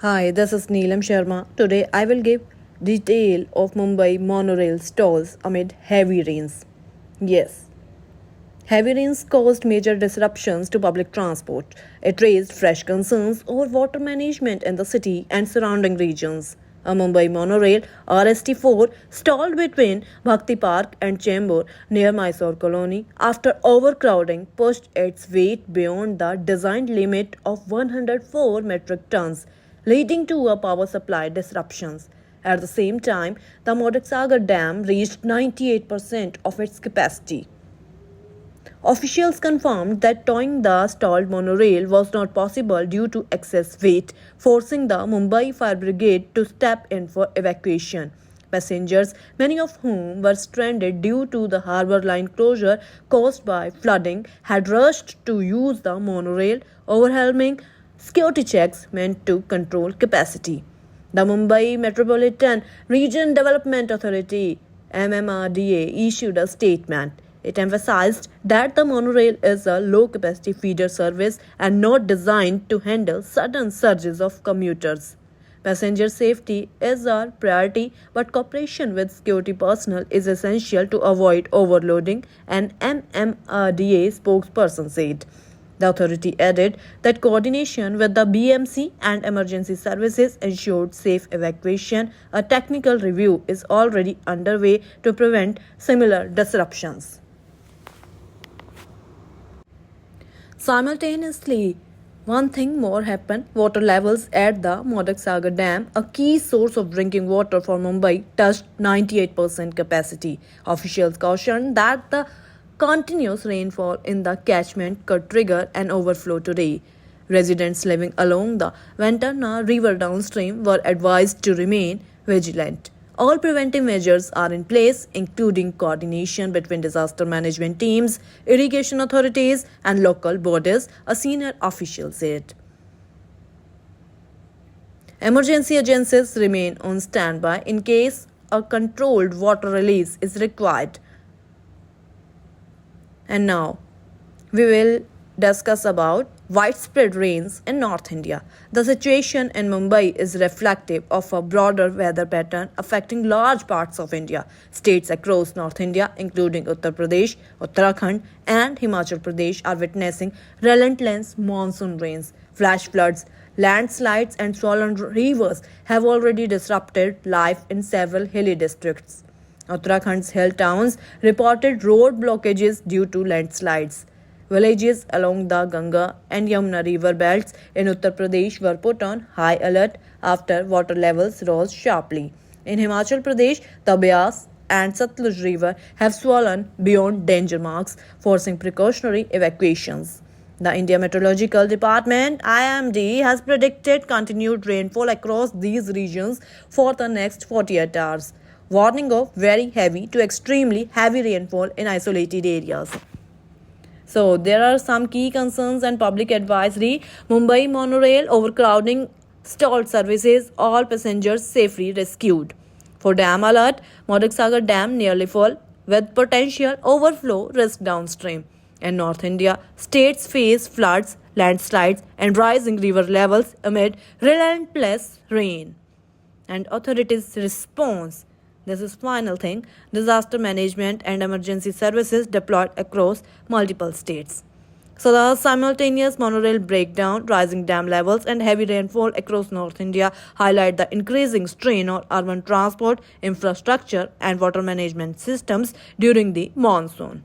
Hi, this is Neelam Sharma. Today I will give detail of Mumbai monorail stalls amid heavy rains. Yes, heavy rains caused major disruptions to public transport. It raised fresh concerns over water management in the city and surrounding regions. A Mumbai monorail RST4 stalled between Bhakti Park and Chembur near Mysore Colony after overcrowding pushed its weight beyond the designed limit of 104 metric tons, leading to a power supply disruptions. At the same time, the Modak Sagar Dam reached 98% of its capacity. Officials confirmed that towing the stalled monorail was not possible due to excess weight, forcing the Mumbai Fire Brigade to step in for evacuation. Passengers, many of whom were stranded due to the harbour line closure caused by flooding, had rushed to use the monorail, overwhelming security checks meant to control capacity. The Mumbai Metropolitan Region Development Authority MMRDA issued a statement. It emphasized that the monorail is a low capacity feeder service and not designed to handle sudden surges of commuters. Passenger safety is our priority, but cooperation with security personnel is essential to avoid overloading, an MMRDA spokesperson said. The authority added that coordination with the BMC and emergency services ensured safe evacuation. A technical review is already underway to prevent similar disruptions. Simultaneously, one thing more happened. Water levels at the Modak Sagar Dam, a key source of drinking water for Mumbai, touched 98% capacity. Officials cautioned that the continuous rainfall in the catchment could trigger an overflow today. Residents living along the Ventana River downstream were advised to remain vigilant. All preventive measures are in place, including coordination between disaster management teams, irrigation authorities, and local bodies, a senior official said. Emergency agencies remain on standby in case a controlled water release is required. And now we will discuss about widespread rains in North India. The situation in Mumbai is reflective of a broader weather pattern affecting large parts of India. States across North India, including Uttar Pradesh, Uttarakhand, and Himachal Pradesh, are witnessing relentless monsoon rains. Flash floods, landslides, and swollen rivers have already disrupted life in several hilly districts. Uttarakhand's hill towns reported road blockages due to landslides. Villages along the Ganga and Yamuna river belts in Uttar Pradesh were put on high alert after water levels rose sharply. In Himachal Pradesh, the Beas and Satluj river have swollen beyond danger marks, forcing precautionary evacuations. The India Meteorological Department IMD has predicted continued rainfall across these regions for the next 48 hours, warning of very heavy to extremely heavy rainfall in isolated areas. So, there are some key concerns and public advisory. Mumbai monorail overcrowding stalled services, all passengers safely rescued. For dam alert, Modak Sagar Dam nearly full with potential overflow risk downstream. In North India, states face floods, landslides, and rising river levels amid relentless rain. And authorities' response. This is final thing. Disaster management and emergency services deployed across multiple states. So the simultaneous monorail breakdown, rising dam levels, and heavy rainfall across North India highlight the increasing strain on urban transport, infrastructure, and water management systems during the monsoon.